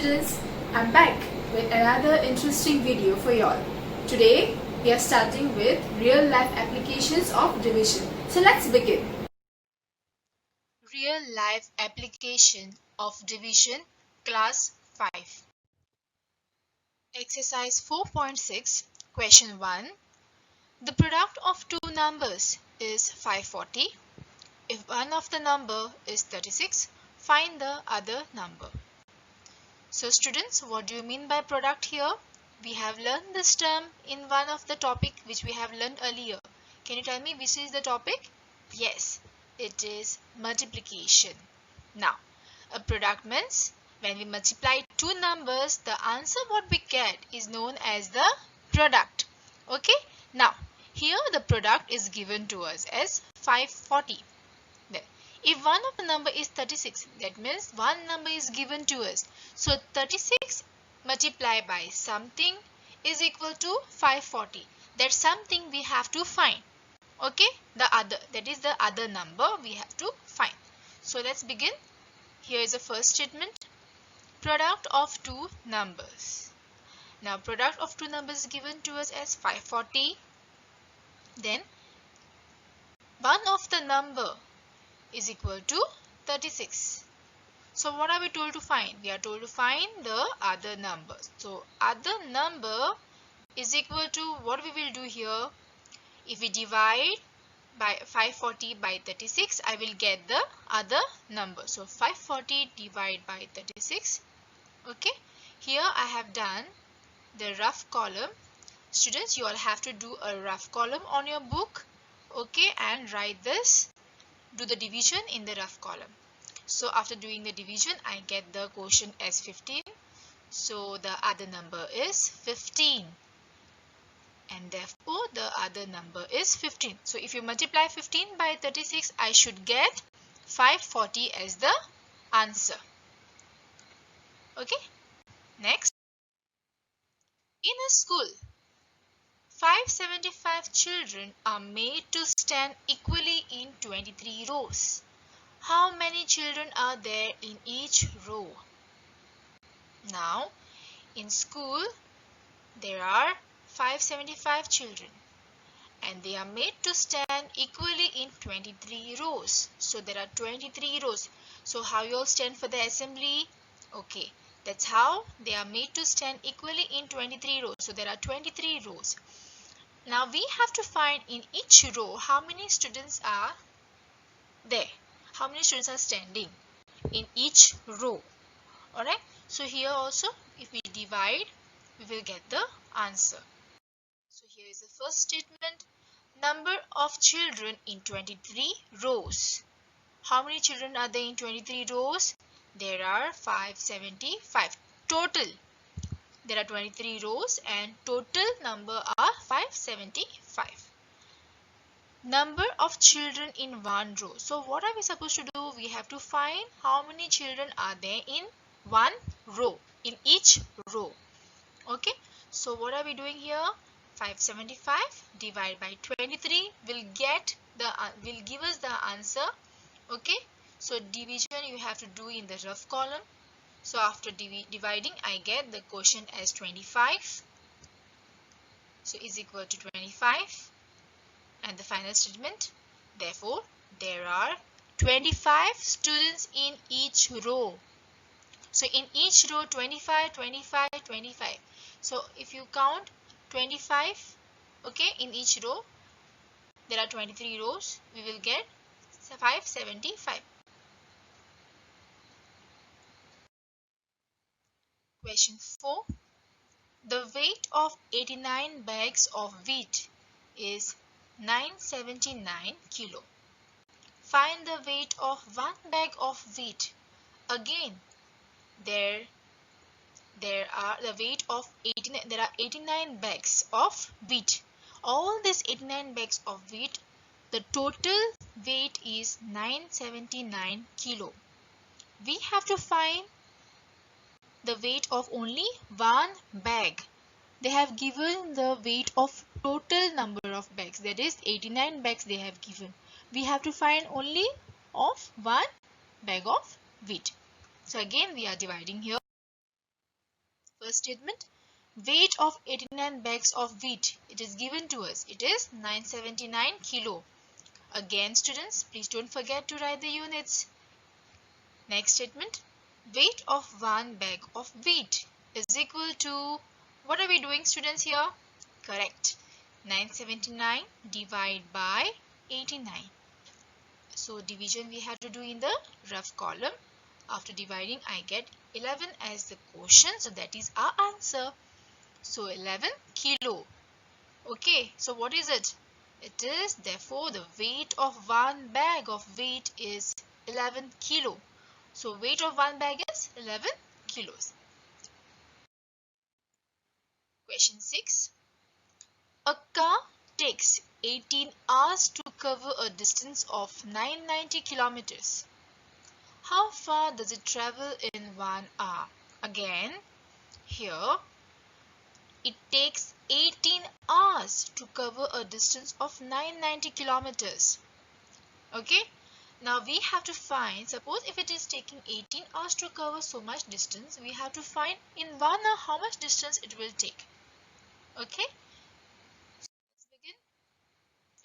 students, I'm back with another interesting video for y'all. Today we are starting with real life applications of division. So let's begin. Real life application of division, class 5. Exercise 4.6, question 1. The product of two numbers is 540. If one of the number is 36, find the other number. So students, what do you mean by product here? We have learned this term in one of the topic which we have learned earlier. Can you tell me which is the topic? Yes, it is multiplication. Now, a product means when we multiply two numbers, the answer what we get is known as the product. Okay? Now, here the product is given to us as 540. Then, if one of the number is 36, that means one number is given to us. So 36 multiplied by something is equal to 540. That's something we have to find. Okay, that is the other number we have to find. So let's begin. Here is the first statement. Product of two numbers. Now product of two numbers is given to us as 540. Then one of the number is equal to 36. So what are we told to find? We are told to find the other number. So other number is equal to, what we will do here, if we divide by 540 by 36, I will get the other number. So 540 divided by 36. Okay, here I have done the rough column. Students, you all have to do a rough column on your book. Okay, and write this. Do the division in the rough column. So after doing the division, I get the quotient as 15. So the other number is 15. And therefore the other number is 15. So if you multiply 15 by 36, I should get 540 as the answer. Okay. Next. In a school, 575 children are made to stand equally in 23 rows. How many children are there in each row? Now, in school, there are 575 children and they are made to stand equally in 23 rows. So there are 23 rows. So how you all stand for the assembly? Okay, that's how they are made to stand equally in 23 rows. So there are 23 rows. Now we have to find in each row how many students are there. How many students are standing in each row. Alright, so here also if we divide, we will get the answer. So here is the first statement. Number of children in 23 rows. How many children are there in 23 rows? There are 575 total. There are 23 rows and total number are 575. Number of children in one row. So what are we supposed to do? We have to find how many children are there in one row, in each row. Okay, so what are we doing here? 575 divided by 23 will give us the answer. Okay, so division you have to do in the rough column. So after dividing, I get the quotient as 25. So is equal to 25. And the final statement. Therefore, there are 25 students in each row. So in each row, 25, 25, 25. So if you count 25, okay, in each row, there are 23 rows. We will get 575. Question 4. The weight of 89 bags of wheat is 979 kilo. Find the weight of one bag of wheat. Again, there are the weight of 89. There are 89 bags of wheat. All these 89 bags of wheat, the total weight is 979 kilo. We have to find the weight of only one bag. They have given the weight of total number of bags, that is 89 bags they have given. We have to find only of one bag of wheat. So again we are dividing here. First statement, weight of 89 bags of wheat. It is given to us. It is 979 kilo. Again students, please don't forget to write the units. Next statement, weight of 1 bag of wheat is equal to, what are we doing students here? Correct. 979 divided by 89. So division we have to do in the rough column. After dividing, I get 11 as the quotient. So that is our answer. So 11 kilo. Okay, so what is it? It is, therefore, the weight of 1 bag of wheat is 11 kilo. So weight of 1 bag is 11 kilos. Question 6. A car takes 18 hours to cover a distance of 990 kilometers. How far does it travel in 1 hour? Again, here it takes 18 hours to cover a distance of 990 kilometers. Okay, now we have to find, suppose if it is taking 18 hours to cover so much distance, we have to find in 1 hour how much distance it will take. Okay, let's begin.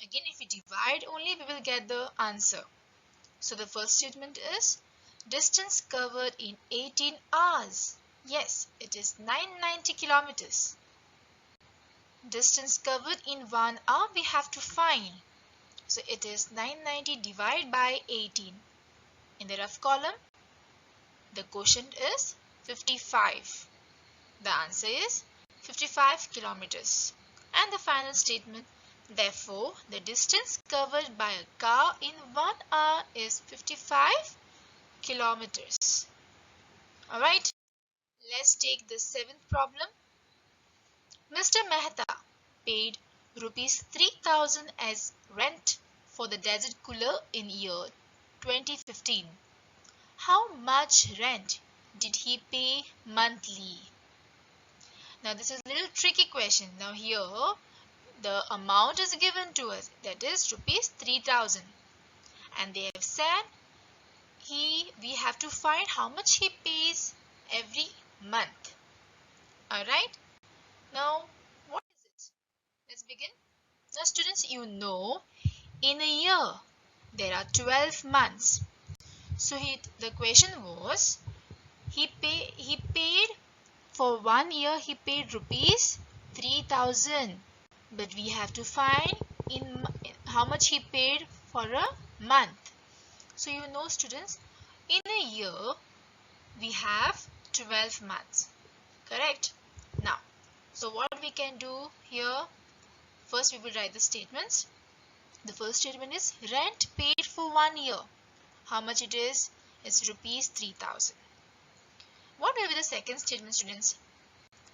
Again, if we divide only, we will get the answer. So the first statement is distance covered in 18 hours. Yes, it is 990 kilometers. Distance covered in 1 hour we have to find. So it is 990 divided by 18. In the rough column, the quotient is 55. The answer is 55 kilometers. And the final statement, therefore, the distance covered by a car in 1 hour is 55 kilometers. Alright, let's take the 7th problem. Mr. Mehta paid rupees 3000 as rent for the desert cooler in year 2015. How much rent did he pay monthly? Now this is a little tricky question. Now here the amount is given to us, that is rupees 3000, and they have said we have to find how much he pays every month. Alright, now what is it? Let's begin. Now students, you know in a year there are 12 months. So the question was he paid for 1 year, he paid rupees 3000, but we have to find in how much he paid for a month. So you know students, in a year we have 12 months, correct? Now, so what we can do here, first we will write the statements. The first statement is rent paid for 1 year. How much it is? It's rupees 3000. What will be the second statement students?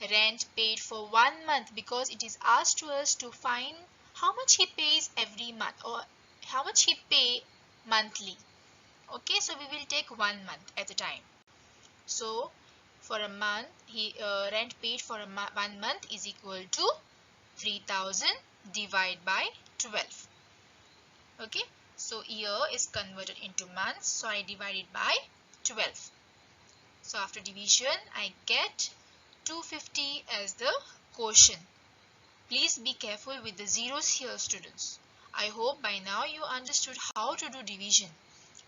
Rent paid for 1 month, because it is asked to us to find how much he pays every month or how much he pay monthly. Okay, so we will take 1 month at a time. So for a month, rent paid for 1 month is equal to 3000 divided by 12. Okay, so year is converted into months, so I divide it by 12. So after division, I get 250 as the quotient. Please be careful with the zeros here students. I hope by now you understood how to do division.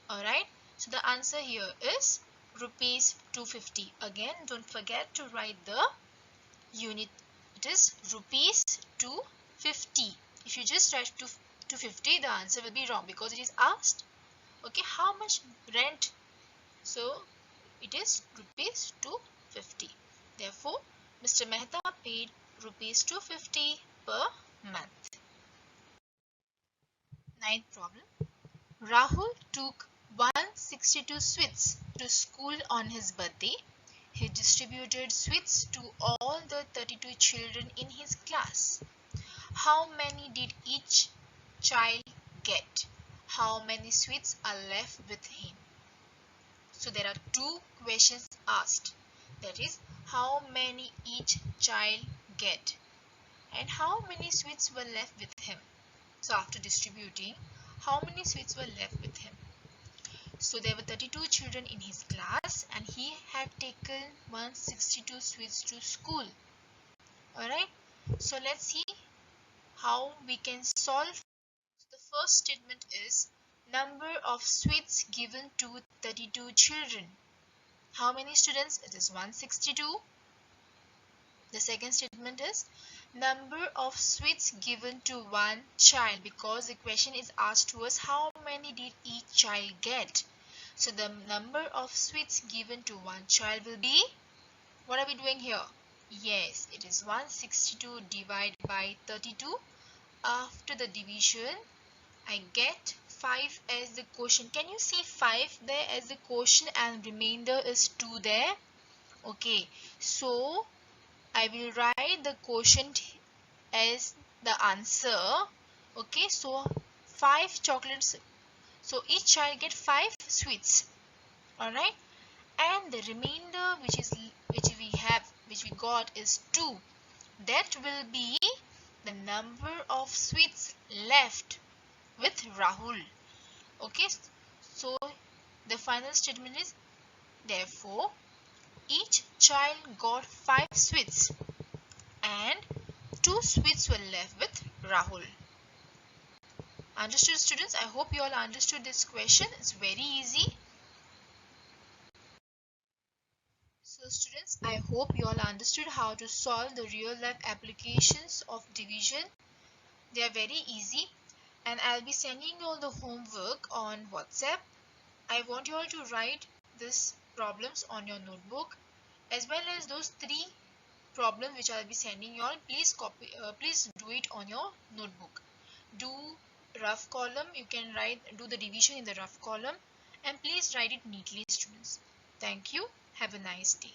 Alright, so the answer here is rupees 250. Again, don't forget to write the unit. It is rupees 250. If you just write 250, the answer will be wrong because it is asked, okay, how much rent? So it is rupees 250. Therefore, Mr. Mehta paid rupees 250 per month. Ninth problem. Rahul took 162 sweets to school on his birthday. He distributed sweets to all the 32 children in his class. How many did each child get? How many sweets are left with him? So there are two questions asked. That is, how many each child get and how many sweets were left with him. So after distributing, how many sweets were left with him? So there were 32 children in his class and he had taken 162 sweets to school. Alright, so let's see how we can solve. The first statement is number of sweets given to 32 children. How many students? It is 162. The second statement is number of sweets given to one child, because the question is asked to us how many did each child get. So the number of sweets given to one child will be, what are we doing here? Yes, it is 162 divided by 32. After the division, I get 5 as the quotient. Can you see 5 there as the quotient and remainder is 2 there? Okay, so I will write the quotient as the answer. Okay, so 5 chocolates. So each child get 5 sweets. Alright, and the remainder which we got is 2. That will be the number of sweets left with Rahul. Okay, so the final statement is therefore each child got 5 sweets and 2 sweets were left with Rahul. Understood, students? I hope you all understood this question. It's very easy. So students, I hope you all understood how to solve the real life applications of division. They are very easy and I'll be sending you all the homework on WhatsApp. I want you all to write these problems on your notebook as well as those 3 problems which I'll be sending you all. Please do it on your notebook. Do rough column. You can do the division in the rough column and please write it neatly, students. Thank you. Have a nice day.